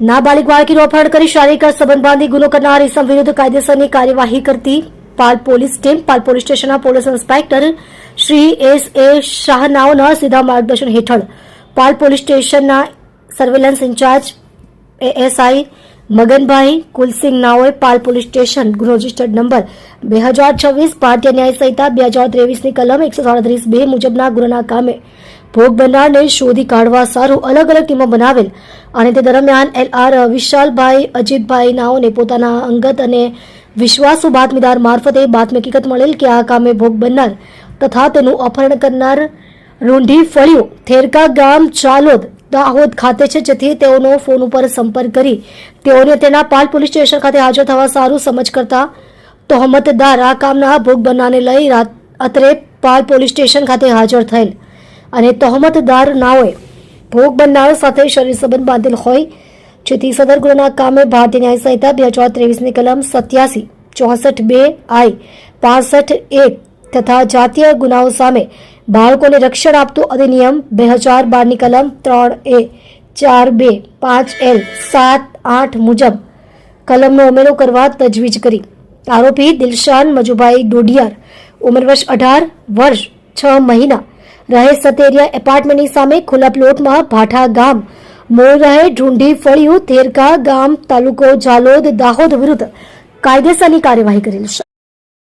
નાબાલિગ બાળકીનું અપહરણ કરી શારીરિક સંબંધ બાંધી ગુનો કરનાર ઇસમ વિરુદ્ધ કાયદેસરની કાર્યવાહી કરતી પાલ પોલીસ ટીમ પાલ પોલીસ સ્ટેશનના પોલીસ ઇન્સ્પેક્ટર શ્રી S.A. શાહનાઓના સીધા માર્ગદર્શન હેઠળ પાલ પોલીસ સ્ટેશનના સર્વેલન્સ ઇન્ચાર્જ ASI મગનભાઈ કુલસિંહ નાઓએ પાલ પોલીસ સ્ટેશન ગુનો રજિસ્ટર્ડ નંબર 2026 ભારતીય ન્યાય સંહિતા 2023ની કલમ 137(2) મુજબના ગુનાના કામે ભોગ બનનારને શોધી કાઢવા સારું અલગ અલગ ટીમો બનાવેલ અને તે દરમિયાન LR વિશાલભાઈ અજીતભાઈ નાઓને પોતાના અંગત અને વિશ્વાસુ બાતમીદાર મારફતે બાતમી હકીકત મળેલ કે આ કામે ભોગ બનનાર તથા તેનું અપહરણ કરનાર રૂંઢી ફળિયું થેરકા ગામ ચાલોદ દાહોદ ખાતે છે, જેથી તેઓનો ફોન ઉપર સંપર્ક કરી તેઓને તેના પાલ પોલીસ સ્ટેશન ખાતે હાજર થવા સારું સમજ કરતા તહોમતદાર આ કામના ભોગ બનનારને લઈ રાત્રે પાલ પોલીસ સ્ટેશન ખાતે હાજર થયેલ અને તહોમતદાર નાઓએ ભોગ બનનાર સાથે શરીર સંબંધ બાંધેલ હોય, જેથી સદર ગુનાના કામે ભારતીય ન્યાય સંહિતા 2023ની કલમ 87, 64(2) I, 65(1) તથા જાતીય ગુનાઓ સામે બાળકોને રક્ષણ આપતું અધિનિયમ 2012ની કલમ 3A, 4(2), 5L, 7, 8 મુજબ કલમનો ઉમેરો કરવા તજવીજ કરી આરોપી દિલશાન મજુભાઈ ડોડિયાર ઉંમર વર્ષ 18 વર્ષ 6 મહિના રહે સતેરિયા એપાર્ટમેન્ટની સામે ખુલ્લા પ્લોટમાં ભાઠા ગામ મૂળ રહે ઢૂંઢી ફળિયું થેરકા ગામ તાલુકો ઝાલોદ દાહોદ વિરુદ્ધ કાયદેસરની કાર્યવાહી કરેલ છે।